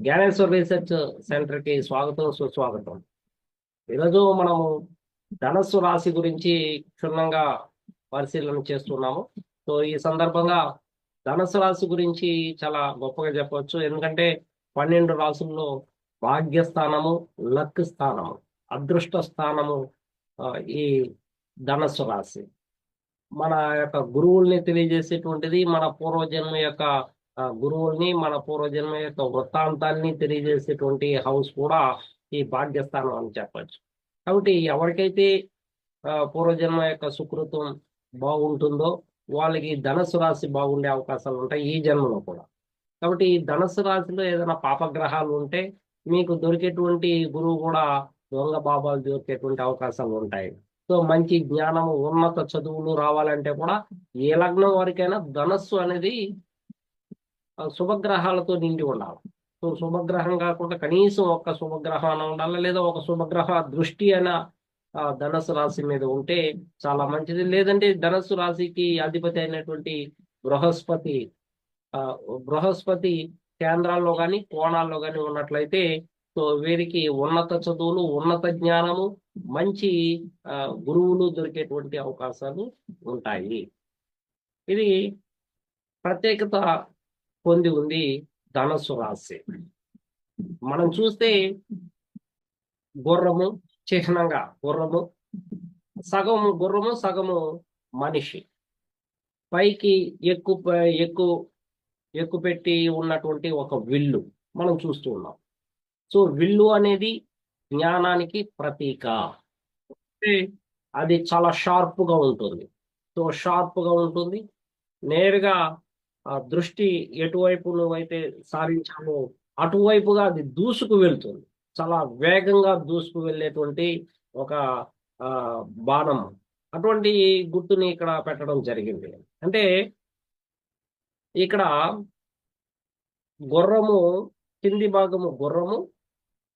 Gnaneshwar research centre కి స్వాగతం సుస్వాగతం. ఈరోజు మనము ధనస్సు రాశి గురించి క్షుణ్ణంగా పరిశీలన చేస్తున్నాము. సో ఈ సందర్భంగా ధనస్సు రాశి గురించి చాలా గొప్పగా చెప్పవచ్చు. ఎందుకంటే 12 రాశుల్లో భాగ్యస్థానము, లక్ స్థానము, అదృష్ట స్థానము ఆ, ఈ ధనస్సు రాశి మన యొక్క గురువుల్ని తెలియజేసేటువంటిది. మన పూర్వజన్మ యొక్క గురువుల్ని, మన పూర్వజన్మ యొక్క వృత్తాంతాల్ని తెలియజేసేటువంటి హౌస్ కూడా ఈ భాగ్యస్థానం అని చెప్పచ్చు. కాబట్టి ఎవరికైతే పూర్వజన్మ యొక్క సుకృతం బాగుంటుందో వాళ్ళకి ధనుసు రాశి బాగుండే అవకాశాలు ఉంటాయి ఈ జన్మలో కూడా. కాబట్టి ఈ ధనుసు రాశిలో ఏదైనా పాపగ్రహాలు ఉంటే మీకు దొరికేటువంటి గురువు కూడా దొంగ బాబాలు దొరికేటువంటి అవకాశాలు ఉంటాయి. సో మంచి జ్ఞానము, ఉన్నత చదువులు రావాలంటే కూడా ఏ లగ్నం వారికైనా ధనస్సు అనేది శుభగ్రహాలతో నిండి ఉండాలి. సో శుభగ్రహం కాకుండా కనీసం ఒక శుభగ్రహం అని ఉండాలి, లేదా ఒక శుభగ్రహ దృష్టి అయినా ధనస్సు రాశి మీద ఉంటే చాలా మంచిది. లేదంటే ధనస్సు రాశికి అధిపతి అయినటువంటి బృహస్పతి ఆ బృహస్పతి కేంద్రాల్లో కానీ కోణాల్లో కానీ ఉన్నట్లయితే సో వీరికి ఉన్నత చదువులు, ఉన్నత జ్ఞానము, మంచి గురువులు దొరికేటువంటి అవకాశాలు ఉంటాయి. ఇది ప్రత్యేకత పొంది ఉంది ధనస్సు రాశి. మనం చూస్తే గుర్రము చిహ్నంగా, గుర్రము సగము మనిషి, పైకి ఎక్కు పెట్టి ఉన్నటువంటి ఒక విల్లు మనం చూస్తూ ఉన్నాం. సో విల్లు అనేది జ్ఞానానికి ప్రతీక. అది చాలా షార్ప్గా ఉంటుంది. సో షార్ప్గా ఉంటుంది, నేరుగా దృష్టి ఎటువైపు నువ్వైతే సారించామో అటువైపుగా అది దూసుకు వెళ్తుంది. చాలా వేగంగా దూసుకు వెళ్ళేటువంటి ఒక బాణం. అటువంటి గుర్తుని ఇక్కడ పెట్టడం జరిగింది. అంటే ఇక్కడ గుర్రము, కింది భాగము గుర్రము,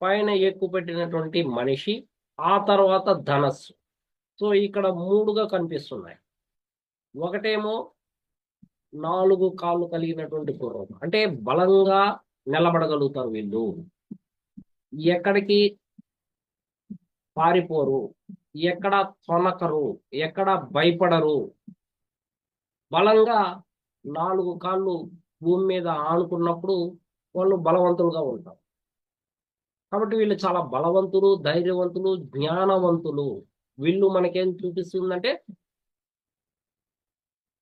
పైన ఎక్కువ పెట్టినటువంటి మనిషి, ఆ తర్వాత ధనస్సు. సో ఇక్కడ 3గా కనిపిస్తున్నాయి. ఒకటేమో 4 కాళ్ళు కలిగినటువంటి గుర్రం, అంటే బలంగా నిలబడగలుగుతారు వీళ్ళు, ఎక్కడికి పారిపోరు, ఎక్కడ తొనకరు, ఎక్కడ భయపడరు. బలంగా 4 కాళ్ళు భూమి మీద ఆనుకున్నప్పుడు వాళ్ళు బలవంతులుగా ఉంటారు. కాబట్టి వీళ్ళు చాలా బలవంతులు, ధైర్యవంతులు, జ్ఞానవంతులు. వీళ్ళు మనకేం చూపిస్తుందంటే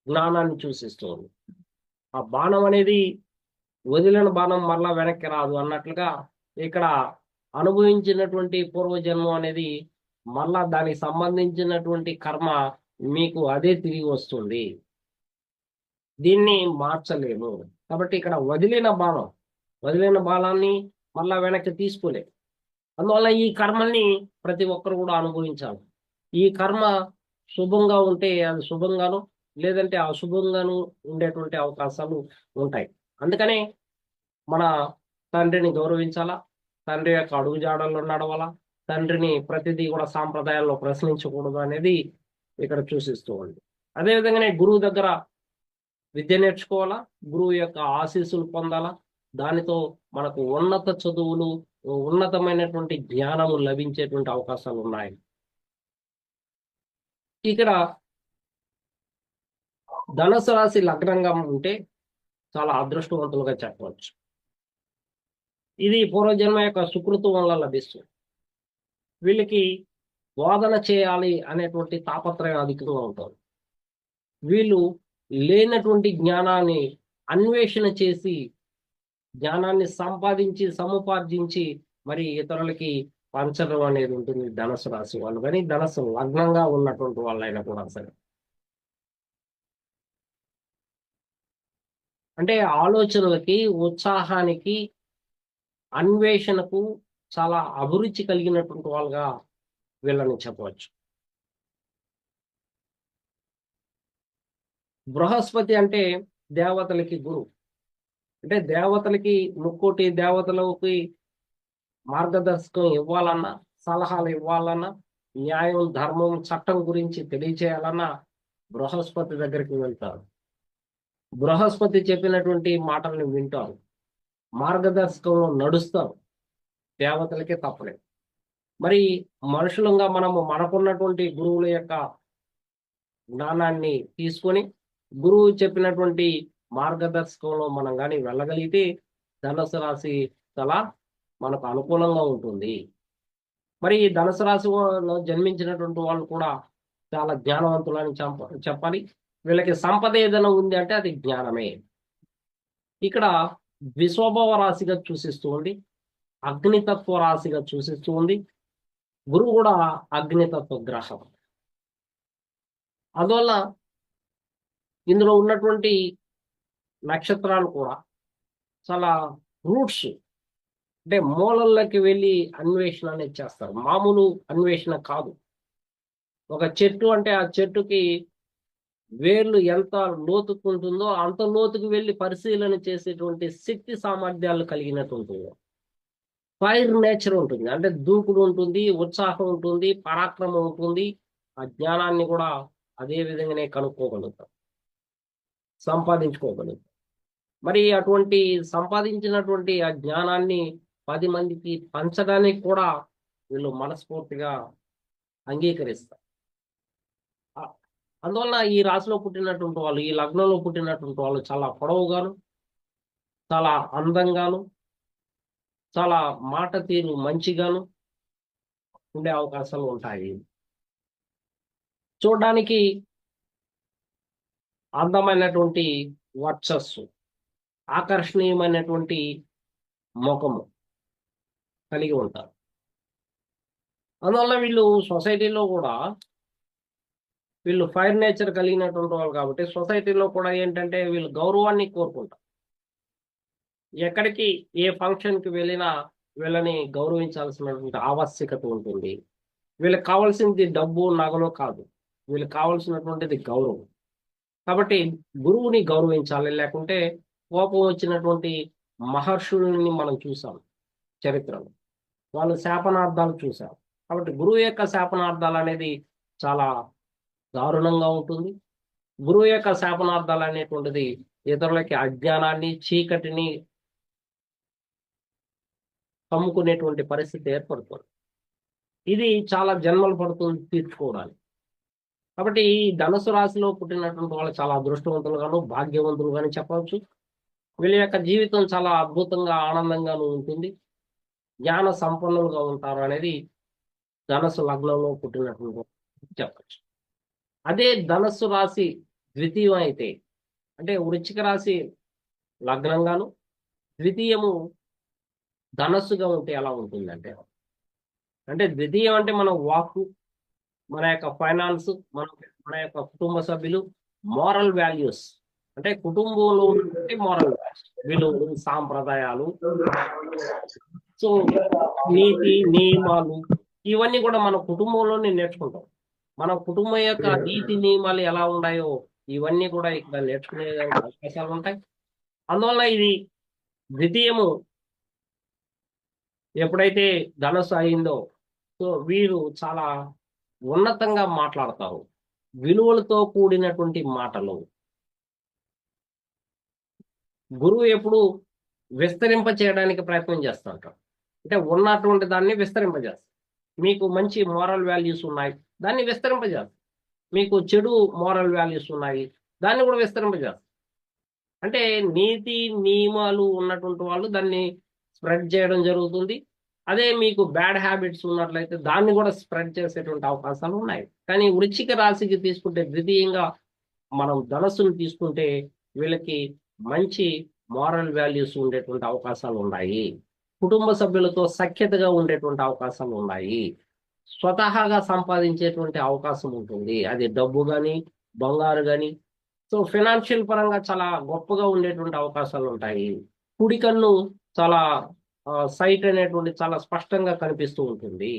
జ్ఞానాన్ని సూచిస్తుంది. ఆ బాణం అనేది వదిలిన బాణం మరలా వెనక్కి రాదు అన్నట్లుగా ఇక్కడ అనుభవించినటువంటి పూర్వజన్మం అనేది మళ్ళా దానికి సంబంధించినటువంటి కర్మ మీకు అదే తిరిగి వస్తుంది. దీన్ని మార్చలేము. కాబట్టి ఇక్కడ వదిలిన బాణాన్ని మళ్ళా వెనక్కి తీసుకోలేము. అందువల్ల ఈ కర్మల్ని ప్రతి ఒక్కరు కూడా అనుభవించాలి. ఈ కర్మ శుభంగా ఉంటే అది శుభంగాను, లేదంటే అశుభంగాను ఉండేటువంటి అవకాశాలు ఉంటాయి. అందుకనే మన తండ్రిని గౌరవించాలా, తండ్రి యొక్క అడుగుజాడల్లో నడవాలా, తండ్రిని ప్రతిదీ కూడా సాంప్రదాయాల్లో ప్రశ్నించకూడదు అనేది ఇక్కడ సూచిస్తూ ఉంది. అదేవిధంగానే గురువు దగ్గర విద్య నేర్చుకోవాలా, గురువు యొక్క ఆశీస్సులు పొందాలా. దానితో మనకు ఉన్నత చదువులు, ఉన్నతమైనటువంటి జ్ఞానము లభించేటువంటి అవకాశాలు ఉన్నాయి. ఇక్కడ ధనుసు రాశి లగ్నంగా ఉంటే చాలా అదృష్టవంతులుగా చెప్పవచ్చు. ఇది పూర్వజన్మ యొక్క సుకృతం వల్ల లభిస్తుంది. వీళ్ళకి బోధన చేయాలి అనేటువంటి తాపత్రయం అధికంగా ఉంటుంది. వీళ్ళు లేనటువంటి జ్ఞానాన్ని అన్వేషణ చేసి, జ్ఞానాన్ని సంపాదించి సముపార్జించి మరి ఇతరులకి పంచడం అనేది ఉంటుంది ధనుసు రాశి వాళ్ళు. కానీ ధనుసు లగ్నంగా ఉన్నటువంటి వాళ్ళైనా కూడా సరే, అంటే ఆలోచనలకి, ఉత్సాహానికి, అన్వేషణకు చాలా అభిరుచి కలిగినటువంటి వాళ్ళుగా వీళ్ళని చెప్పవచ్చు. బృహస్పతి అంటే దేవతలకి గురువు. అంటే దేవతలకి, ముక్కోటి దేవతలకి మార్గదర్శకం ఇవ్వాలన్నా, సలహాలు ఇవ్వాలన్నా, న్యాయం, ధర్మం, చట్టం గురించి తెలియచేయాలన్నా బృహస్పతి దగ్గరికి వెళ్తారు. బృహస్పతి చెప్పినటువంటి మాటల్ని వింటారు. మార్గదర్శకంలో నడుస్తారు. దేవతలకే తప్పలేదు. మరి మనుషులంగా మనము మనకున్నటువంటి గురువుల యొక్క జ్ఞానాన్ని తీసుకొని గురువు చెప్పినటువంటి మార్గదర్శకంలో మనం కానీ వెళ్ళగలిగితే ధనుసు రాశి చాలా మనకు అనుకూలంగా ఉంటుంది. మరి ఈ ధనుసు రాశిలో జన్మించినటువంటి వాళ్ళు కూడా చాలా జ్ఞానవంతులని చెప్పాలి. వీళ్ళకి సంపద ఏదైనా ఉంది అంటే అది జ్ఞానమే. ఇక్కడ ద్విస్వభావ రాశిగా సూచిస్తూ ఉంది, అగ్నితత్వ రాశిగా సూచిస్తూ ఉంది. గురువు కూడా అగ్నితత్వ గ్రహం. అందువల్ల ఇందులో ఉన్నటువంటి నక్షత్రాలు కూడా చాలా రూట్స్, అంటే మూలల్లోకి వెళ్ళి అన్వేషణ అనేది చేస్తారు. మామూలు అన్వేషణ కాదు. ఒక చెట్టు అంటే ఆ చెట్టుకి వేర్లు ఎంత లోతుకు ఉంటుందో అంత లోతుకు వెళ్ళి పరిశీలన చేసేటువంటి శక్తి సామర్థ్యాలు కలిగినట్టు ఉంటుంది. ఫైర్ నేచర్ ఉంటుంది, అంటే దూకుడు ఉంటుంది, ఉత్సాహం ఉంటుంది, పరాక్రమం ఉంటుంది. ఆ జ్ఞానాన్ని కూడా అదే విధంగానే కనుక్కోగలుగుతాం, సంపాదించుకోగలుగుతాం. మరి అటువంటి సంపాదించినటువంటి ఆ జ్ఞానాన్ని 10 మందికి పంచడానికి కూడా వీళ్ళు మనస్ఫూర్తిగా అంగీకరిస్తారు. అందువల్ల ఈ రాశిలో పుట్టినటువంటి వాళ్ళు, ఈ లగ్నంలో పుట్టినటువంటి వాళ్ళు చాలా పొడవుగాను, చాలా అందంగాను, చాలా మాట తీరు మంచిగాను ఉండే అవకాశాలు ఉంటాయి. చూడడానికి అందమైనటువంటి వర్చస్సు, ఆకర్షణీయమైనటువంటి ముఖము కలిగి ఉంటారు. అందువల్ల వీళ్ళు సొసైటీలో కూడా వీళ్ళు ఫైర్ నేచర్ కలిగినటువంటి వాళ్ళు కాబట్టి సొసైటీలో కూడా ఏంటంటే వీళ్ళు గౌరవాన్ని కోరుకుంటారు. ఎక్కడికి ఏ ఫంక్షన్కి వెళ్ళినా వీళ్ళని గౌరవించాల్సినటువంటి ఆవశ్యకత ఉంటుంది. వీళ్ళకి కావాల్సింది డబ్బు నగలు కాదు, వీళ్ళకి కావాల్సినటువంటిది గౌరవం. కాబట్టి గురువుని గౌరవించాలి, లేకుంటే కోపం వచ్చినటువంటి మహర్షుల్ని మనం చూసాం చరిత్రలో, వాళ్ళు శాపనార్థాలు చూసాం. కాబట్టి గురువు యొక్క శాపనార్థాలు అనేది చాలా దారుణంగా ఉంటుంది. గురువు యొక్క శాపనార్థాలు అనేటువంటిది ఇతరులకి అజ్ఞానాన్ని, చీకటిని కమ్ముకునేటువంటి పరిస్థితి ఏర్పడుతుంది. ఇది చాలా జన్మలు పడుతుంది తీర్చుకోవడానికి. కాబట్టి ఈ ధనుసు రాశిలో పుట్టినటువంటి వాళ్ళు చాలా అదృష్టవంతులుగాను, భాగ్యవంతులు కానీ చెప్పవచ్చు. వీళ్ళ యొక్క జీవితం చాలా అద్భుతంగా, ఆనందంగాను ఉంటుంది. జ్ఞాన సంపన్నులుగా ఉంటారు అనేది ధనుసు లగ్నంలో పుట్టినటువంటి చెప్పచ్చు. అదే ధనుస్సు రాశి ద్వితీయం అయితే, అంటే వృశ్చిక రాశి లగ్నంగాను ద్వితీయము ధనస్సుగా ఉంటే ఎలా ఉంటుందంటే, అంటే ద్వితీయం అంటే మన వాక్కు, మన యొక్క ఫైనాన్స్, మన యొక్క కుటుంబ సభ్యులు, మోరల్ వాల్యూస్, అంటే కుటుంబంలో ఉన్నటువంటి మోరల్ వాల్యూస్, విలువలు, సాంప్రదాయాలు, సో నీతి నియమాలు, ఇవన్నీ కూడా మన కుటుంబంలోనే నేర్చుకుంటాం. మన కుటుంబం యొక్క నీతి నియమాలు ఎలా ఉన్నాయో ఇవన్నీ కూడా ఇక్కడ నేర్చుకునే అవకాశాలు ఉంటాయి. అందువల్ల ఇది ద్వితీయము ఎప్పుడైతే ధనుసు అయిందో, సో వీరు చాలా ఉన్నతంగా మాట్లాడతారు, విలువలతో కూడినటువంటి మాటలు. గురువు ఎప్పుడు విస్తరింప చేయడానికి ప్రయత్నం చేస్తుంటారు, అంటే ఉన్నటువంటి దాన్ని విస్తరింపజేస్తారు. మీకు మంచి మోరల్ వాల్యూస్ ఉన్నాయి, దాన్ని విస్తరింపజేస్తారు. మీకు చెడు మోరల్ వాల్యూస్ ఉన్నాయి, దాన్ని కూడా విస్తరింపజేస్తారు. అంటే నీతి నియమాలు ఉన్నటువంటి వాళ్ళు దాన్ని స్ప్రెడ్ చేయడం జరుగుతుంది. అదే మీకు బ్యాడ్ హ్యాబిట్స్ ఉన్నట్లయితే దాన్ని కూడా స్ప్రెడ్ చేసేటువంటి అవకాశాలు ఉన్నాయి. కానీ వృశ్చిక రాశికి తీసుకుంటే, ద్వితీయంగా మనం ధనస్సును తీసుకుంటే వీళ్ళకి మంచి మోరల్ వాల్యూస్ ఉండేటువంటి అవకాశాలు ఉన్నాయి. కుటుంబ సభ్యులతో సఖ్యతగా ఉండేటువంటి అవకాశాలు ఉన్నాయి. స్వతహాగా సంపాదించేటువంటి అవకాశం ఉంటుంది, అది డబ్బు కానీ బంగారు కానీ. సో ఫినాన్షియల్ పరంగా చాలా గొప్పగా ఉండేటువంటి అవకాశాలు ఉంటాయి. కుడి కన్ను చాలా సైట్ అనేటువంటి చాలా స్పష్టంగా కనిపిస్తూ ఉంటుంది.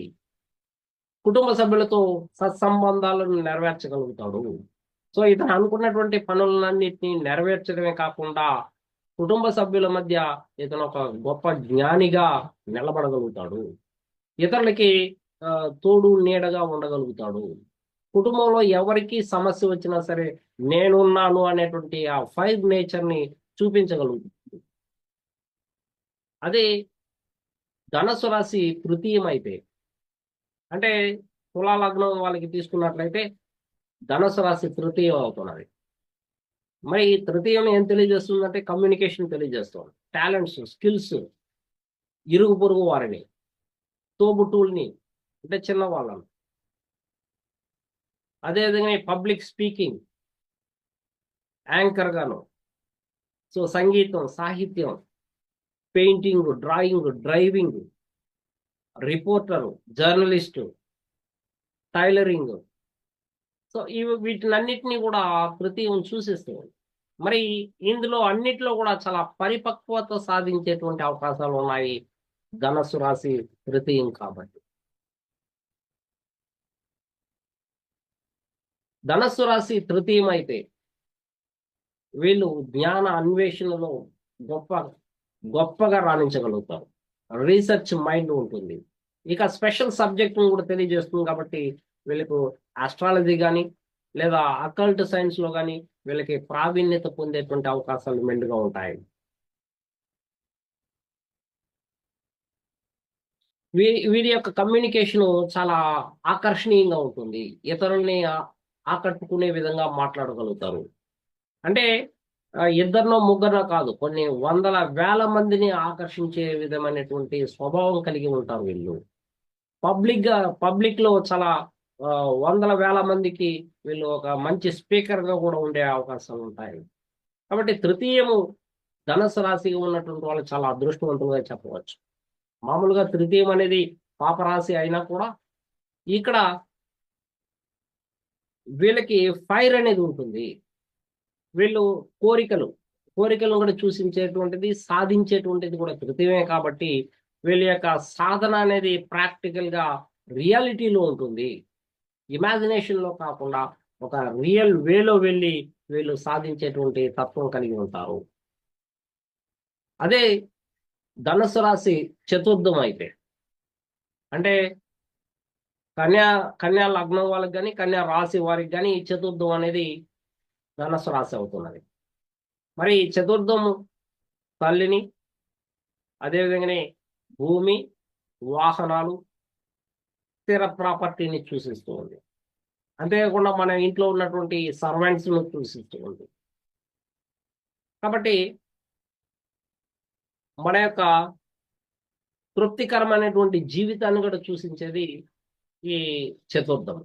కుటుంబ సభ్యులతో సత్సంబంధాలను నెరవేర్చగలుగుతాడు. సో ఇతను అనుకున్నటువంటి పనులన్నింటినీ నెరవేర్చడమే కాకుండా కుటుంబ సభ్యుల మధ్య ఇతను ఒక గొప్ప జ్ఞానిగా నిలబడగలుగుతాడు. ఇతరులకి తోడు నీడగా ఉండగలుగుతాడు. కుటుంబంలో ఎవరికి సమస్య వచ్చినా సరే నేనున్నాను అనేటువంటి ఆ ఫైర్ నేచర్ ని చూపించగలుగుతాడు. అదే ధనస్సు రాశి తృతీయం అయితే, అంటే తులా లగ్నం వాళ్ళకి తీసుకున్నట్లయితే ధనస్సు రాశి తృతీయం అవుతున్నది. మరి ఈ తృతీయం ఏం తెలియజేస్తుందంటే కమ్యూనికేషన్ తెలియజేస్తుంది, టాలెంట్స్, స్కిల్స్, ఇరుగు పొరుగు వారిని, తోబుట్టువుల్ని, అంటే చిన్న వాళ్ళని, అదేవిధంగా పబ్లిక్ స్పీకింగ్, యాంకర్ గాను, సో సంగీతం, సాహిత్యం, painting, drawing, driving, reporter, journalist, tailoring, so ఇవి వీటినన్నిటినీ కూడా తృతీయం సూచిస్తుంది. మరి ఇందులో అన్నిట్లో కూడా చాలా పరిపక్వత సాధించేటువంటి అవకాశాలు ఉన్నాయి ధనస్సు రాశి తృతీయం కాబట్టి. ధనస్సు రాశి తృతీయం అయితే వీళ్ళు జ్ఞాన అన్వేషణలో గొప్ప గొప్పగా రాణించగలుగుతారు. రీసెర్చ్ మైండ్ ఉంటుంది. ఇక స్పెషల్ సబ్జెక్ట్ కూడా తెలియజేస్తుంది కాబట్టి వీళ్ళకు ఆస్ట్రాలజీ కానీ లేదా అకల్ట్ సైన్స్ లో కానీ వీళ్ళకి ప్రావీణ్యత పొందేటువంటి అవకాశాలు మెండుగా ఉంటాయి. వీరి యొక్క కమ్యూనికేషన్ చాలా ఆకర్షణీయంగా ఉంటుంది. ఇతరుల్ని ఆకట్టుకునే విధంగా మాట్లాడగలుగుతారు. అంటే ఇద్దరినో ముగ్గురో కాదు, కొన్ని వందల వేల మందిని ఆకర్షించే విధమైనటువంటి స్వభావం కలిగి ఉంటారు వీళ్ళు. పబ్లిక్ లో చాలా వందల వేల మందికి వీళ్ళు ఒక మంచి స్పీకర్ గా కూడా ఉండే అవకాశాలు ఉంటాయి. కాబట్టి తృతీయము ధనుసు రాశిగా ఉన్నటువంటి వాళ్ళు చాలా అదృష్టవంతులుగా చెప్పవచ్చు. మామూలుగా తృతీయం అనేది పాపరాశి అయినా కూడా ఇక్కడ వీళ్ళకి ఫైర్ అనేది ఉంటుంది. వీళ్ళు కోరికలను కూడా చూసించేటువంటిది, సాధించేటువంటిది కూడా తృతీయమే కాబట్టి వీళ్ళ యొక్క సాధన అనేది ప్రాక్టికల్ గా రియాలిటీలో ఉంటుంది. ఇమాజినేషన్ లో కాకుండా ఒక రియల్ వేలో వెళ్ళి వీళ్ళు సాధించేటువంటి తత్వం కలిగి ఉంటారు. అదే ధనుసు రాశి చతుర్థం అయితే, అంటే కన్యా లగ్నం వాళ్ళకి కానీ కన్యా రాశి వారికి కానీ ఈ చతుర్థం అనేది ధనుసు రాశి అవుతున్నది. మరి చతుర్థము తల్లిని, అదేవిధంగానే భూమి, వాహనాలు, స్థిర ప్రాపర్టీని సూచిస్తూ ఉంది. అంతేకాకుండా మన ఇంట్లో ఉన్నటువంటి సర్వెంట్స్ ను సూచిస్తూ ఉంది. కాబట్టి మన యొక్క తృప్తికరమైనటువంటి జీవితాన్ని కూడా సూచించేది ఈ చతుర్థం.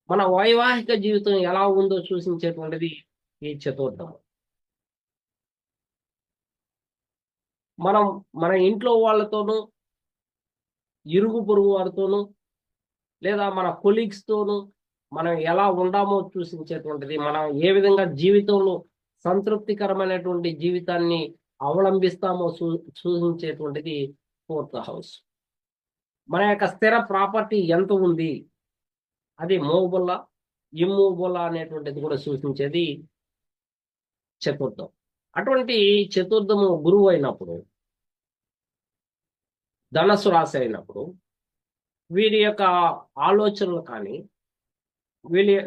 మన వైవాహిక జీవితం ఎలా ఉందో సూచించేటువంటిది ఈ చతుర్థం. మన ఇంట్లో వాళ్ళతోనూ, ఇరుగు పొరుగు వారితోనూ, లేదా మన కొలీగ్స్ తోనూ మనం ఎలా ఉండామో సూచించేటువంటిది, మనం ఏ విధంగా జీవితంలో సంతృప్తికరమైనటువంటి జీవితాన్ని అవలంబిస్తామో సూచించేటువంటిది ఫోర్త్ హౌస్. మన యొక్క స్థిర ప్రాపర్టీ ఎంత ఉంది, అది మూవబుల్, ఇమ్మూవబుల్ అనేటువంటిది కూడా సూచించేది చతుర్థం. అటువంటి చతుర్థము గురువు అయినప్పుడు, ధనస్సు రాశి అయినప్పుడు వీరి యొక్క ఆలోచనలు కానీ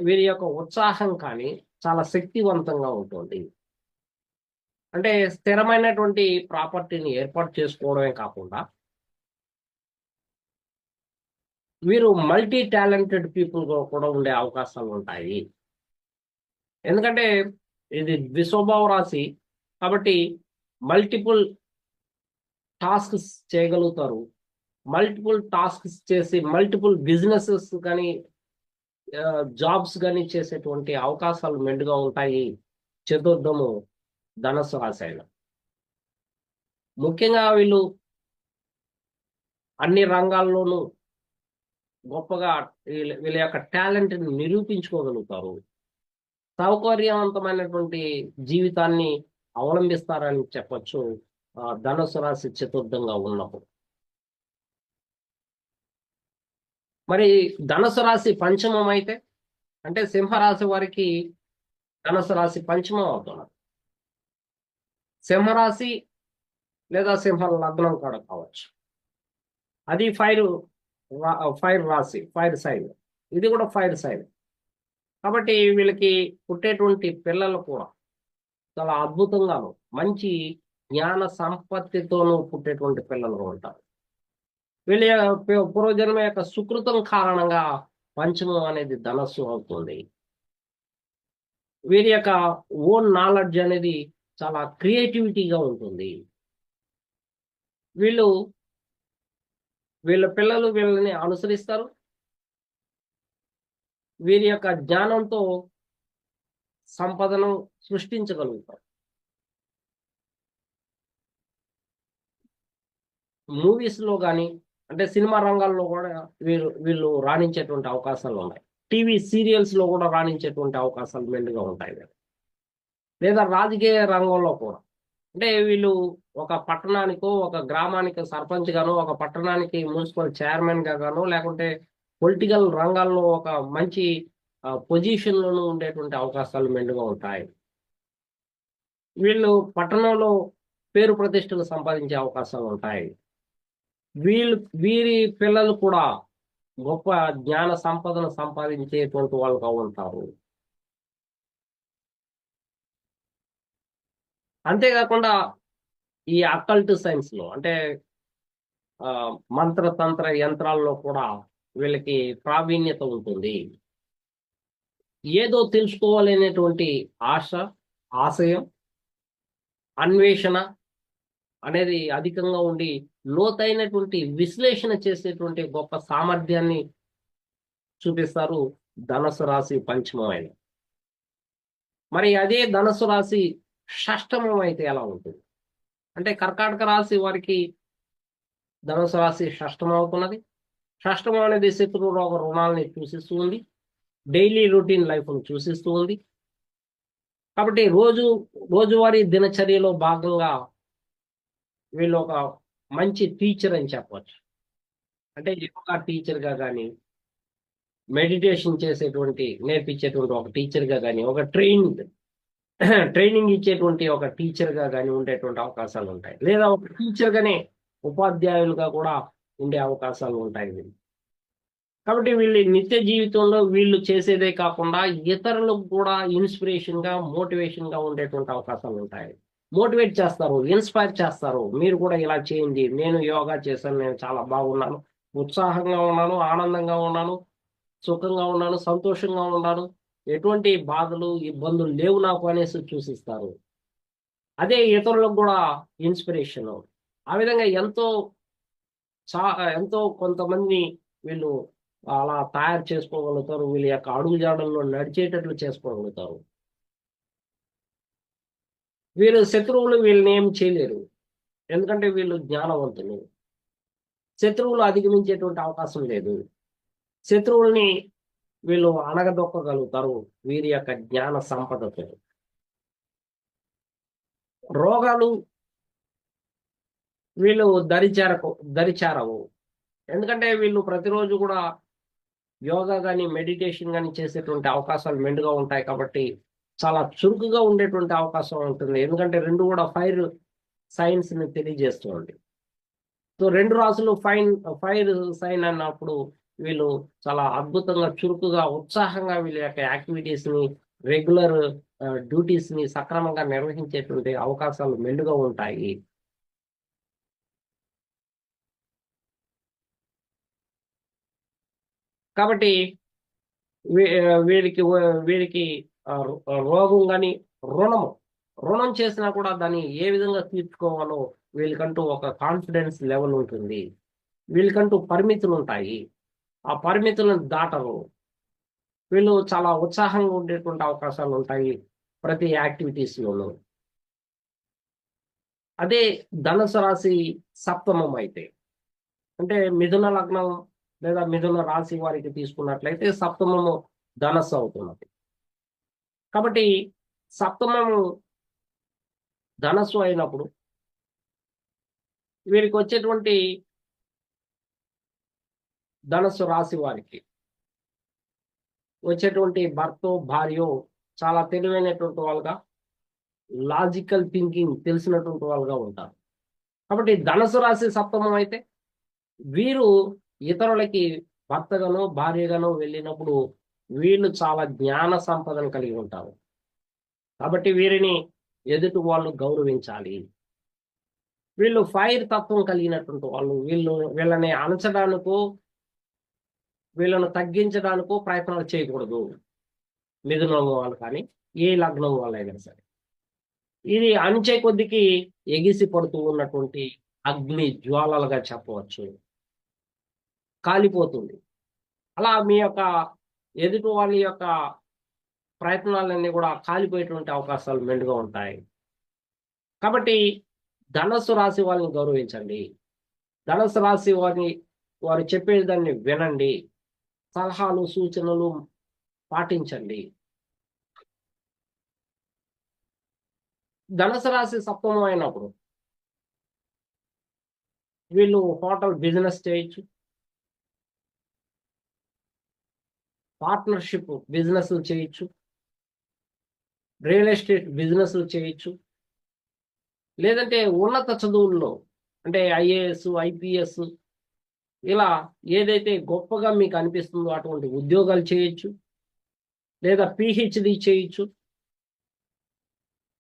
వీరి యొక్క ఉత్సాహం కానీ చాలా శక్తివంతంగా ఉంటుంది. అంటే స్థిరమైనటువంటి ప్రాపర్టీని ఏర్పాటు చేసుకోవడమే కాకుండా వీరు మల్టీ టాలెంటెడ్ పీపుల్ కూడా ఉండే అవకాశాలు ఉంటాయి. ఎందుకంటే ఇది ద్విస్వభావ రాశి కాబట్టి మల్టిపుల్ టాస్క్స్ చేయగలుగుతారు. మల్టిపుల్ టాస్క్స్ చేసి మల్టిపుల్ బిజినెసెస్ కానీ జాబ్స్ కానీ చేసేటువంటి అవకాశాలు మెండుగా ఉంటాయి చతుర్థము ధనుసు రాశి అయిన. ముఖ్యంగా వీళ్ళు అన్ని రంగాల్లోనూ గొప్పగా వీళ్ళ యొక్క టాలెంట్ ని నిరూపించుకోగలుగుతారు. సౌకర్యవంతమైనటువంటి జీవితాన్ని అవలంబిస్తారని చెప్పొచ్చు ధనుసు రాశి చతుర్థంగా ఉన్నప్పుడు. మరి ధనుసు రాశి పంచమం అయితే, అంటే సింహరాశి వారికి ధనుసు రాశి పంచమం అవుతున్నారు. సింహరాశి లేదా సింహ లగ్నం కూడా కావచ్చు. అది ఫైర్ రాశి, ఫైర్ సైన్. ఇది కూడా ఫైర్ సైన్ కాబట్టి వీళ్ళకి పుట్టేటువంటి పిల్లలు కూడా చాలా అద్భుతంగాను మంచి జ్ఞాన సంపత్తితోనూ పుట్టేటువంటి పిల్లలుగా ఉంటారు. వీళ్ళ పూర్వజన్మ యొక్క సుకృతం కారణంగా పంచమం అనేది ధనస్సు అవుతుంది. వీరి యొక్క ఓన్ నాలెడ్జ్ అనేది చాలా క్రియేటివిటీగా ఉంటుంది. వీళ్ళు వీళ్ళ పిల్లలు వీళ్ళని అనుసరిస్తారు. వీరి యొక్క జ్ఞానంతో సంపదను సృష్టించగలుగుతారు. మూవీస్ లో కానీ, అంటే సినిమా రంగాల్లో కూడా వీళ్ళు రాణించేటువంటి అవకాశాలు ఉన్నాయి. టీవీ సీరియల్స్ లో కూడా రాణించేటువంటి అవకాశాలు మెండుగా ఉంటాయి. లేదా రాజకీయ రంగంలో కూడా, అంటే వీళ్ళు ఒక పట్టణానికో ఒక గ్రామానికి సర్పంచ్ గానో, ఒక పట్టణానికి మున్సిపల్ చైర్మన్ గా గానో, లేకుంటే పొలిటికల్ రంగాల్లో ఒక మంచి పొజిషన్ లోనూ ఉండేటువంటి అవకాశాలు మెండుగా ఉంటాయి. వీళ్ళు పట్టణంలో పేరు ప్రతిష్టలు సంపాదించే అవకాశాలు ఉంటాయి. వీరి పిల్లలు కూడా గొప్ప జ్ఞాన సంపదను సంపాదించేటువంటి వాళ్ళుగా ఉంటారు. అంతేకాకుండా ఈ అకల్ట్ సైన్స్ లో, అంటే మంత్రతంత్ర యంత్రాల్లో కూడా వీళ్ళకి ప్రావీణ్యత ఉంటుంది. ఏదో తెలుసుకోవాలనేటువంటి ఆశ, ఆశయం, అన్వేషణ అనేది అధికంగా ఉండి లోతైనటువంటి విశ్లేషణ చేసేటువంటి గొప్ప సామర్థ్యాన్ని చూపిస్తారు ధనుసు రాశి పంచమమైన. మరి అదే ధనుసు రాశి షష్టమం అయితే ఎలా ఉంటుంది? అంటే కర్కాటక రాశి వారికి ధనుసు రాశి షష్టమం అవుతున్నది. షష్టమం అనేది శత్రు రోగ రుణాలని సూచిస్తూ ఉంది. డైలీ రొటీన్ లైఫ్ను సూచిస్తూ ఉంది. కాబట్టి రోజువారీ దినచర్యలో భాగంగా వీళ్ళు ఒక మంచి టీచర్ అని చెప్పవచ్చు. అంటే యోగా టీచర్గా కానీ, మెడిటేషన్ నేర్పించేటువంటి ఒక టీచర్గా కానీ, ఒక ట్రైనింగ్ ఇచ్చేటువంటి ఒక టీచర్గా కానీ ఉండేటువంటి అవకాశాలు ఉంటాయి. లేదా ఒక టీచర్గానే ఉపాధ్యాయులుగా కూడా ఉండే అవకాశాలు ఉంటాయి వీళ్ళు. కాబట్టి వీళ్ళు నిత్య జీవితంలో వీళ్ళు చేసేదే కాకుండా ఇతరులకు కూడా ఇన్స్పిరేషన్గా, మోటివేషన్గా ఉండేటువంటి అవకాశాలు ఉంటాయి. మోటివేట్ చేస్తారు, ఇన్స్పైర్ చేస్తారు. మీరు కూడా ఇలా చేయండి, నేను యోగా చేశాను, నేను చాలా బాగున్నాను, ఉత్సాహంగా ఉన్నాను, ఆనందంగా ఉన్నాను, సుఖంగా ఉన్నాను, సంతోషంగా ఉన్నాను, ఎటువంటి బాధలు ఇబ్బందులు లేవు నాకు అనేసి సూచిస్తారు. అదే ఇతరులకు కూడా ఇన్స్పిరేషన్. ఆ విధంగా ఎంతో కొంతమంది వీళ్ళు అలా తయారు చేసుకోగలుగుతారు. వీళ్ళ యొక్క అడుగుజాడల్లో నడిచేటట్లు చేసుకోగలుగుతారు. వీళ్ళు శత్రువులు వీళ్ళని ఏం చేయలేరు, ఎందుకంటే వీళ్ళు జ్ఞానవంతులు. శత్రువులు అధిగమించేటువంటి అవకాశం లేదు. శత్రువుల్ని వీళ్ళు అణగదొక్కగలుగుతారు వీరి యొక్క జ్ఞాన సంపదతో. రోగాలు వీళ్ళు దరిచారవు, ఎందుకంటే వీళ్ళు ప్రతిరోజు కూడా యోగా కానీ, మెడిటేషన్ కానీ చేసేటువంటి అవకాశాలు మెండుగా ఉంటాయి. కాబట్టి చాలా చురుకుగా ఉండేటువంటి అవకాశం ఉంటుంది. ఎందుకంటే రెండు కూడా ఫైర్ సైన్స్ ని తెలియజేస్తుంది. సో రెండు రాసులు ఫైర్ సైన్ అన్నప్పుడు వీళ్ళు చాలా అద్భుతంగా, చురుకుగా, ఉత్సాహంగా వీళ్ళ యొక్క యాక్టివిటీస్ ని, రెగ్యులర్ డ్యూటీస్ ని సక్రమంగా నిర్వహించేటువంటి అవకాశాలు మెండుగా ఉంటాయి. కాబట్టి వీరికి రోగం కానీ, రుణం చేసినా కూడా దాన్ని ఏ విధంగా తీర్చుకోవాలో వీళ్ళకంటూ ఒక కాన్ఫిడెన్స్ లెవెల్ ఉంటుంది. వీళ్ళకంటూ పరిమితులు ఉంటాయి. ఆ పరిమితులను దాటరు. వీళ్ళు చాలా ఉత్సాహంగా ఉండేటువంటి అవకాశాలు ఉంటాయి ప్రతి యాక్టివిటీస్లోనూ. అదే ధనుసు రాశి సప్తమం అయితే, అంటే మిథున లగ్నం లేదా మిథున రాశి వారికి తీసుకున్నట్లయితే సప్తమము ధనస్సు అవుతున్నది. కాబట్టి సప్తమము ధనస్సు అయినప్పుడు వీరికి వచ్చేటువంటి ధనస్సు రాశి వారికి వచ్చేటువంటి భర్తో భార్యో చాలా తెలివైనటువంటి వాళ్ళుగా, లాజికల్ థింకింగ్ తెలిసినటువంటి వాళ్ళుగా ఉంటారు. కాబట్టి ధనుసు రాశి సప్తమం అయితే వీరు ఇతరులకి భర్తగానో భార్యగానో వెళ్ళినప్పుడు వీళ్ళు చాలా జ్ఞాన సంపదను కలిగి ఉంటారు. కాబట్టి వీరిని ఎదుటి వాళ్ళు గౌరవించాలి. వీళ్ళు ఫైర్ తత్వం కలిగినటువంటి వాళ్ళు. వీళ్ళని అణచడానికో వీళ్ళను తగ్గించడానికో ప్రయత్నాలు చేయకూడదు. మిథునం వాళ్ళు కానీ ఏ లగ్నం వాళ్ళైనా సరే. ఇది అణచే కొద్దికి ఎగిసి పడుతూ ఉన్నటువంటి అగ్ని జ్వాలలుగా చెప్పవచ్చు. కాలిపోతుంది. అలా మీ యొక్క ఎదుటి వాళ్ళ యొక్క ప్రయత్నాలన్నీ కూడా కాలిపోయేటువంటి అవకాశాలు మెండుగా ఉంటాయి. కాబట్టి ధనస్సు రాశి వాళ్ళని గౌరవించండి. ధనస్సు రాశి వారు చెప్పేదాన్ని వినండి. సలహాలు సూచనలు పాటించండి. ధనుసు రాశి సప్తమం అయినప్పుడు వీళ్ళు హోటల్ బిజినెస్ చేయొచ్చు, పార్ట్నర్షిప్ బిజినెస్లు చేయొచ్చు, రియల్ ఎస్టేట్ బిజినెస్లు చేయొచ్చు, లేదంటే ఉన్నత చదువుల్లో అంటే ఐఏఎస్ ఐపీఎస్ ఇలా ఏదైతే గొప్పగా మీకు అనిపిస్తుందో అటువంటి ఉద్యోగాలు చేయొచ్చు, లేదా పిహెచ్డి చేయొచ్చు.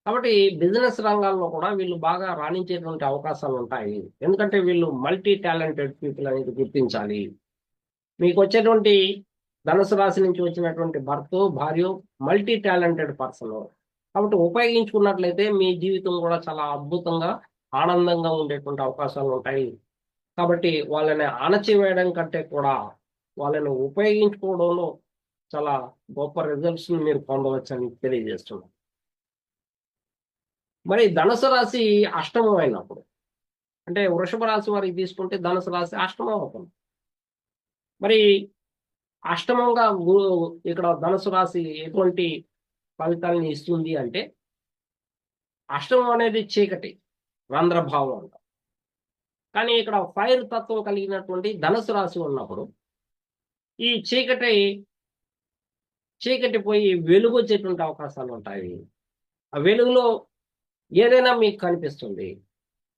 కాబట్టి బిజినెస్ రంగాల్లో కూడా వీళ్ళు బాగా రాణించేటువంటి అవకాశాలు ఉంటాయి. ఎందుకంటే వీళ్ళు మల్టీ టాలెంటెడ్ పీపుల్ అనేది గుర్తించాలి. మీకు వచ్చేటువంటి ధనుసు రాశి నుంచి వచ్చినటువంటి భర్త భార్య మల్టీ టాలెంటెడ్ పర్సన్. కాబట్టి ఉపయోగించుకున్నట్లయితే మీ జీవితం కూడా చాలా అద్భుతంగా ఆనందంగా ఉండేటువంటి అవకాశాలు ఉంటాయి. కాబట్టి వాళ్ళని అణచివేయడం కంటే కూడా వాళ్ళని ఉపయోగించుకోవడంలో చాలా గొప్ప రిజల్ట్స్ మీరు పొందవచ్చని తెలియజేస్తున్నాను. మరి ధనుసు రాశి అష్టమం అయినప్పుడు అంటే వృషభ రాశి వారికి తీసుకుంటే ధనుసు రాశి అష్టమం అవుతుంది. మరి అష్టమంగా ఇక్కడ ధనుసు రాశి ఎటువంటి ఫలితాలను ఇస్తుంది అంటే అష్టమం అనేది చీకటి రంధ్రభావం అంట. కానీ ఇక్కడ ఫైర్ తత్వం కలిగినటువంటి ధనుసు రాశి ఉన్నప్పుడు ఈ చీకటి పోయి వెలుగు వచ్చేటువంటి అవకాశాలు ఉంటాయి. ఆ వెలుగులో ఏదైనా మీకు కనిపిస్తుంది.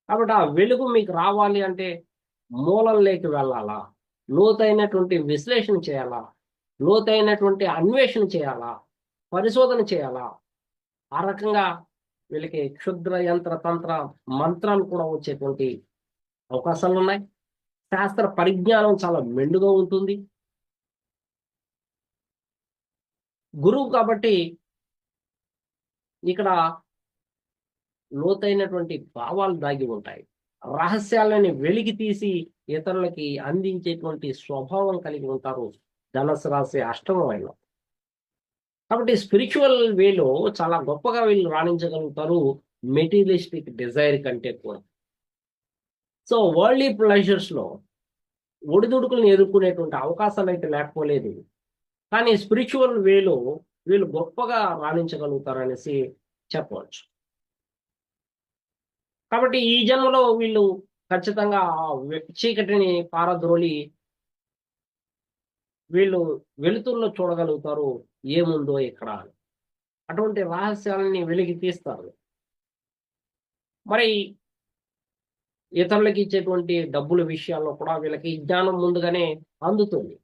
కాబట్టి ఆ వెలుగు మీకు రావాలి అంటే మూలంలోకి వెళ్ళాలా, లోతైనటువంటి విశ్లేషణ చేయాలా, లోతైనటువంటి అన్వేషణ చేయాలా, పరిశోధన చేయాలా. ఆ రకంగా వీళ్ళకి క్షుద్ర యంత్ర తంత్ర మంత్రాలు కూడా వచ్చేటువంటి అవకాశాలు ఉన్నాయి. శాస్త్ర పరిజ్ఞానం చాలా మెండుగా ఉంటుంది. గురువు కాబట్టి ఇక్కడ లోతైనటువంటి భావాలు దాగి ఉంటాయి. రహస్యాలని వెలికి తీసి ఇతరులకి అందించేటువంటి స్వభావం కలిగి ఉంటారు ధనుసు రాశి అష్టమం అయిన. కాబట్టి స్పిరిచువల్ వేలో చాలా గొప్పగా వీళ్ళు రాణించగలుగుతారు మెటీరియలిస్టిక్ డిజైర్ కంటే కూడా. సో వరల్డ్లీ ప్లెజర్స్ లో ఒడిదుడుకులను ఎదుర్కొనేటువంటి అవకాశాలు అయితే లేకపోలేదు. కానీ స్పిరిచువల్ వేలో వీళ్ళు గొప్పగా రాణించగలుగుతారు అనేసి చెప్పవచ్చు. కాబట్టి ఈ జన్మలో వీళ్ళు ఖచ్చితంగా చీకటిని పారద్రోలి వీళ్ళు వెలుతురులో చూడగలుగుతారు ఏముందో ఇక్కడ. అటువంటి రహస్యాలని వెలికి తీస్తారు. మరి ఇతరులకి ఇచ్చేటువంటి డబ్బుల విషయాల్లో కూడా వీళ్ళకి జ్ఞానం ముందుగానే అందుతుంది.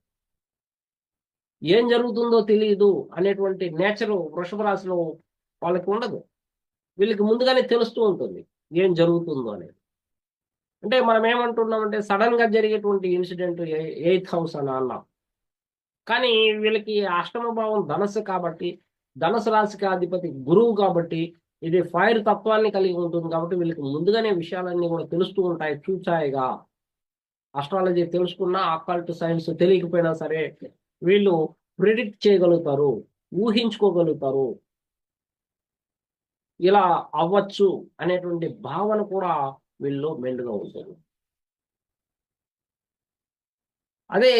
ఏం జరుగుతుందో తెలియదు అనేటువంటి నేచరు వృషభ రాశిలో వాళ్ళకి ఉండదు. వీళ్ళకి ముందుగానే తెలుస్తూ ఉంటుంది ఏం జరుగుతుందో అనేది. అంటే మనం ఏమంటున్నామంటే సడన్ గా జరిగేటువంటి ఇన్సిడెంట్ 8th హౌస్ అని అన్నాం. కానీ వీళ్ళకి అష్టమ భావం ధనస్సు కాబట్టి, ధనుసు రాశికి అధిపతి గురువు కాబట్టి, ఇది ఫైర్ తత్వాన్ని కలిగి ఉంటుంది కాబట్టి వీళ్ళకి ముందుగానే విషయాలన్నీ కూడా తెలుస్తూ ఉంటాయి చూచాయిగా. ఆస్ట్రాలజీ తెలుసుకున్నా అకల్ట్ సైన్స్ తెలియకపోయినా సరే వీళ్ళు ప్రిడిక్ట్ చేయగలుగుతారు, ఊహించుకోగలుగుతారు. ఇలా అవ్వచ్చు అనేటువంటి భావన కూడా వీళ్ళు మెండుగా ఉంటుంది. అదే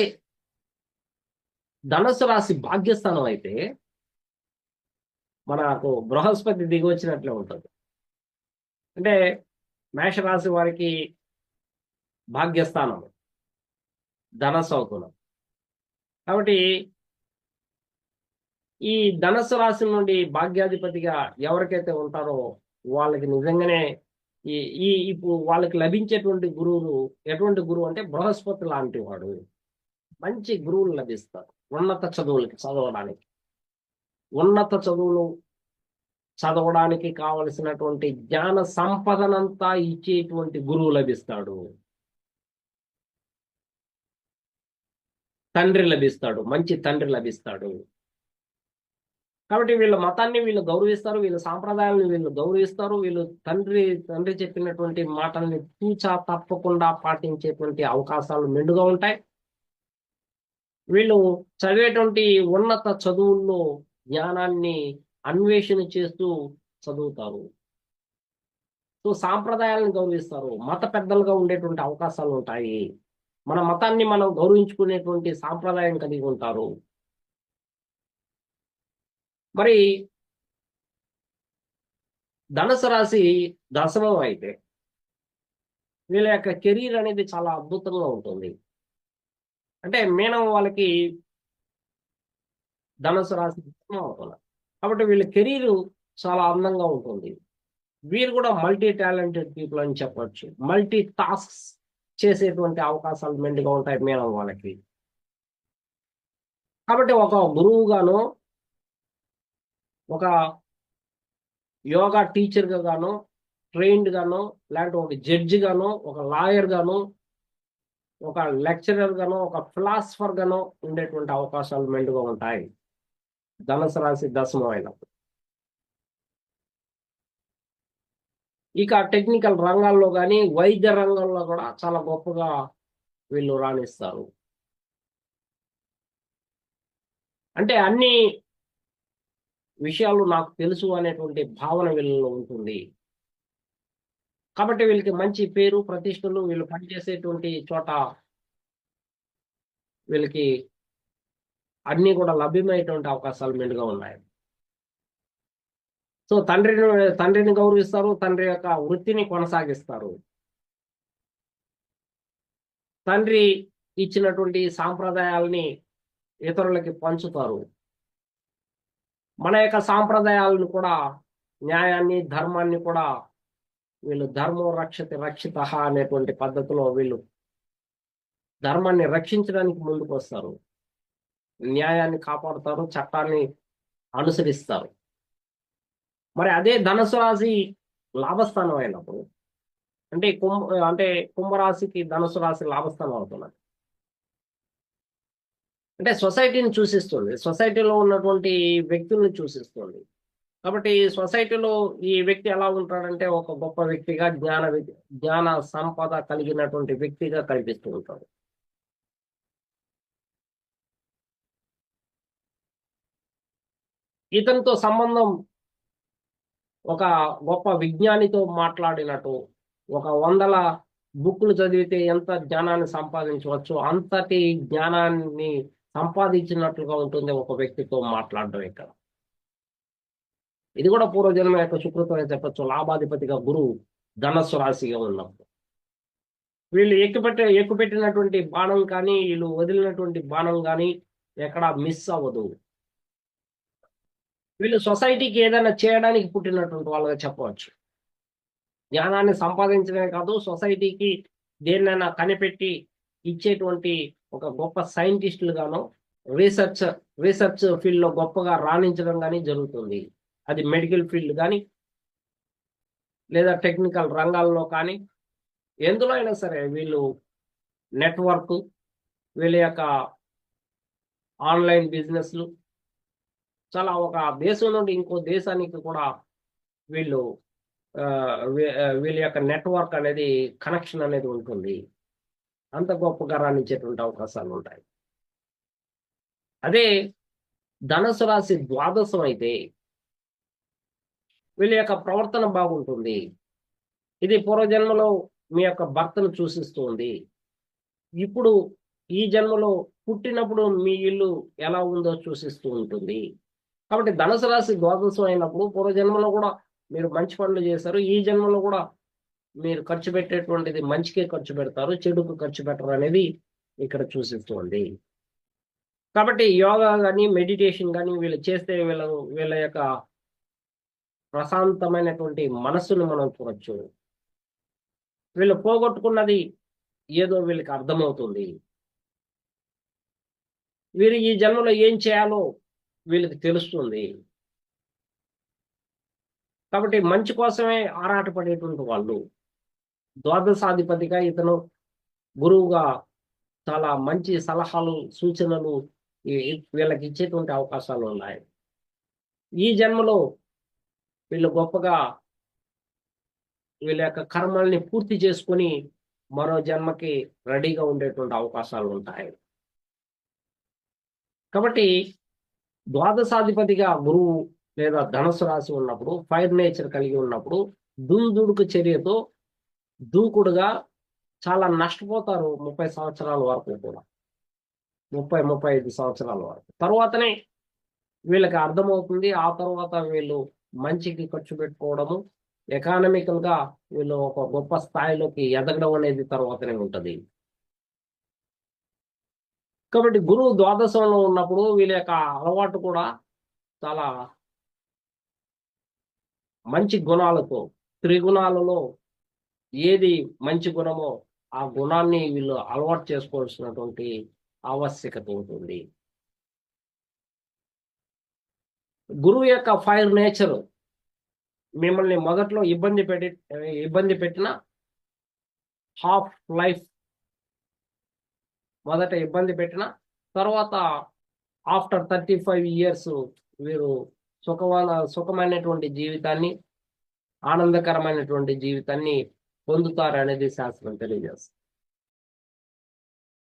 ధనుసు రాశి భాగ్యస్థానం అయితే మనకు బృహస్పతి దిగి వచ్చినట్లే ఉంటుంది. అంటే మేషరాశి వారికి భాగ్యస్థానం ధనస్సు అవుతున్నాం. కాబట్టి ఈ ధనుసు రాశి నుండి భాగ్యాధిపతిగా ఎవరికైతే ఉంటారో వాళ్ళకి నిజంగానే ఇప్పుడు వాళ్ళకి లభించేటువంటి గురువులు ఎటువంటి గురువు అంటే బృహస్పతి లాంటి వాడు. మంచి గురువులు లభిస్తారు ఉన్నత చదువులకి చదవడానికి. ఉన్నత చదువులు చదవడానికి కావలసినటువంటి జ్ఞాన సంపదనంతా ఇచ్చేటువంటి గురువు లభిస్తాడు, తండ్రి లభిస్తాడు, మంచి తండ్రి లభిస్తాడు. కాబట్టి వీళ్ళ మతాన్ని వీళ్ళు గౌరవిస్తారు, వీళ్ళ సాంప్రదాయాలను వీళ్ళు గౌరవిస్తారు, వీళ్ళు తండ్రి చెప్పినటువంటి మాటల్ని తూచా తప్పకుండా పాటించేటువంటి అవకాశాలు మెండుగా ఉంటాయి. వీళ్ళు చదివేటువంటి ఉన్నత చదువుల్లో జ్ఞానాన్ని అన్వేషణ చేస్తూ చదువుతారు. సో సాంప్రదాయాలను గౌరవిస్తారు, మత పెద్దలుగా ఉండేటువంటి అవకాశాలు ఉంటాయి. మన మతాన్ని మనం గౌరవించుకునేటువంటి సాంప్రదాయం కలిగి ఉంటారు. మరి ధనుసు రాశి దశమం అయితే వీళ్ళ యొక్క కెరీర్ అనేది చాలా అద్భుతంగా ఉంటుంది. అంటే మీనం వాళ్ళకి ధనుసు రాశి దశమం అవుతున్నారు కాబట్టి వీళ్ళ కెరీర్ చాలా అందంగా ఉంటుంది. వీరు కూడా మల్టీ టాలెంటెడ్ పీపుల్ అని చెప్పొచ్చు. మల్టీ టాస్క్స్ చేసేటువంటి అవకాశాలు మెండుగా ఉంటాయి మీనం వాళ్ళకి. కాబట్టి ఒక గురువుగాను, ఒక యోగా టీచర్గా గాను, ట్రైన్డ్ గాను, లేకపోతే ఒక జడ్జి గాను, ఒక లాయర్ గాను, ఒక లెక్చరర్ గాను, ఒక ఫిలాసఫర్ గాను ఉండేటువంటి అవకాశాలు మెండుగా ఉంటాయి ధనుసు రాశి దశమం అయినప్పుడు. ఇక టెక్నికల్ రంగాల్లో కానీ వైద్య రంగంలో కూడా చాలా గొప్పగా వీళ్ళు రాణిస్తారు. అంటే అన్ని విషయాలు నాకు తెలుసు అనేటువంటి భావన వీళ్ళలో ఉంటుంది. కాబట్టి వీళ్ళకి మంచి పేరు ప్రతిష్టలు, వీళ్ళు పనిచేసేటువంటి చోట వీళ్ళకి అన్నీ కూడా లభ్యమయ్యేటువంటి అవకాశాలు మెండుగా ఉన్నాయి. సో తండ్రిని గౌరవిస్తారు, తండ్రి యొక్క వృత్తిని కొనసాగిస్తారు, తండ్రి ఇచ్చినటువంటి సాంప్రదాయాల్ని ఇతరులకి పంచుతారు. మన యొక్క సాంప్రదాయాలను కూడా, న్యాయాన్ని ధర్మాన్ని కూడా వీళ్ళు ధర్మో రక్షతి రక్షిత అనేటువంటి పద్ధతిలో వీళ్ళు ధర్మాన్ని రక్షించడానికి ముందుకు వస్తారు, న్యాయాన్ని కాపాడుతారు, చట్టాన్ని అనుసరిస్తారు. మరి అదే ధనుసు రాశి లాభస్థానం అయినప్పుడు అంటే కుంభరాశికి ధనుసు రాశి లాభస్థానం అవుతున్నది. అంటే సొసైటీని సూచిస్తుంది, సొసైటీలో ఉన్నటువంటి వ్యక్తుల్ని సూచిస్తుంది. కాబట్టి సొసైటీలో ఈ వ్యక్తి ఎలా ఉంటాడంటే ఒక గొప్ప వ్యక్తిగా, జ్ఞాన సంపద కలిగినటువంటి వ్యక్తిగా కనిపిస్తూ ఉంటాడు. ఇతనితో సంబంధం ఒక గొప్ప విజ్ఞానితో మాట్లాడినట్టు, ఒక 100 బుక్కులు చదివితే ఎంత జ్ఞానాన్ని సంపాదించవచ్చు అంతటి జ్ఞానాన్ని సంపాదించినట్లుగా ఉంటుంది ఒక వ్యక్తితో మాట్లాడడం. ఇక్కడ ఇది కూడా పూర్వజన్మ యొక్క సుకృతమే చెప్పచ్చు. లాభాధిపతిగా గురువు ధనస్సు రాశిగా ఉన్నప్పుడు వీళ్ళు ఎక్కుపెట్టినటువంటి బాణం కానీ, వీళ్ళు వదిలినటువంటి బాణం కానీ ఎక్కడ మిస్ అవ్వదు. వీళ్ళు సొసైటీకి ఏదైనా చేయడానికి పుట్టినటువంటి వాళ్ళగా చెప్పవచ్చు. జ్ఞానాన్ని సంపాదించడమే కాదు, సొసైటీకి దేన్నైనా కనిపెట్టి ఇచ్చేటువంటి ఒక గొప్ప సైంటిస్టులుగాను, రీసెర్చ్ ఫీల్డ్లో గొప్పగా రాణించడం కానీ జరుగుతుంది. అది మెడికల్ ఫీల్డ్ కానీ, లేదా టెక్నికల్ రంగాల్లో కానీ, ఎందులో అయినా సరే వీళ్ళు నెట్వర్క్, వీళ్ళ యొక్క ఆన్లైన్ బిజినెస్లు, చాలా ఒక దేశం నుండి ఇంకో దేశానికి కూడా వీళ్ళు వీళ్ళ యొక్క నెట్వర్క్ అనేది, కనెక్షన్ అనేది ఉంటుంది. అంత గొప్పగా రాణించేటువంటి అవకాశాలు ఉంటాయి. అదే ధనుసు రాశి ద్వాదశం అయితే వీళ్ళ యొక్క ప్రవర్తన బాగుంటుంది. ఇది పూర్వజన్మలో మీ యొక్క భర్తను సూచిస్తుంది. ఇప్పుడు ఈ జన్మలో పుట్టినప్పుడు మీ ఇల్లు ఎలా ఉందో సూచిస్తూ ఉంటుంది. కాబట్టి ధనుసు రాశి ద్వాదశం అయినప్పుడు పూర్వజన్మలో కూడా మీరు మంచి పనులు చేశారు, ఈ జన్మలో కూడా మీరు ఖర్చు పెట్టేటువంటిది మంచికే ఖర్చు పెడతారు, చెడుకు ఖర్చు పెట్టరు అనేది ఇక్కడ సూచిస్తుంది. కాబట్టి యోగా కానీ, మెడిటేషన్ కానీ వీళ్ళు చేస్తే వీళ్ళ యొక్క ప్రశాంతమైనటువంటి మనస్సును మనం చూడొచ్చు. వీళ్ళు పోగొట్టుకున్నది ఏదో వీళ్ళకి అర్థమవుతుంది. వీరు ఈ జన్మలో ఏం చేయాలో వీళ్ళకి తెలుస్తుంది. కాబట్టి మంచి కోసమే ఆరాటపడేటువంటి వాళ్ళు. ద్వాదశాధిపతిగా ఇతను గురువుగా చాలా మంచి సలహాలు, సూచనలు వీళ్ళకి ఇచ్చేటువంటి అవకాశాలు ఉన్నాయి. ఈ జన్మలో వీళ్ళు గొప్పగా వీళ్ళ యొక్క కర్మల్ని పూర్తి చేసుకొని మరో జన్మకి రెడీగా ఉండేటువంటి అవకాశాలు ఉంటాయి. కాబట్టి ద్వాదశాధిపతిగా గురువు లేదా ధనుసు రాశి ఉన్నప్పుడు, ఫైర్ నేచర్ కలిగి ఉన్నప్పుడు దుందుడుకు చర్యతో దూకుడుగా చాలా నష్టపోతారు 30 సంవత్సరాల వరకు కూడా. 35 సంవత్సరాల వరకు. తర్వాతనే వీళ్ళకి అర్థమవుతుంది. ఆ తర్వాత వీళ్ళు మంచికి ఖర్చు పెట్టుకోవడము, ఎకానమికల్ గా వీళ్ళు ఒక గొప్ప స్థాయిలోకి ఎదగడం అనేది తర్వాతనే ఉంటది. కాబట్టి గురువు ద్వాదశంలో ఉన్నప్పుడు వీళ్ళ యొక్క అలవాటు కూడా చాలా మంచి గుణాలతో, త్రిగుణాలలో ఏది మంచి గుణమో ఆ గుణాన్ని వీళ్ళు అలవాటు చేసుకోవాల్సినటువంటి ఆవశ్యకత ఉంటుంది. గురువు యొక్క ఫైర్ నేచర్ మిమ్మల్ని మొదట్లో ఇబ్బంది పెట్టిన హాఫ్ లైఫ్ మొదట ఇబ్బంది పెట్టిన తర్వాత ఆఫ్టర్ 35 ఇయర్స్ వీరు సుఖమైనటువంటి జీవితాన్ని, ఆనందకరమైనటువంటి జీవితాన్ని పొందుతారు అనేది శాస్త్రం తెలియజేస్తుంది.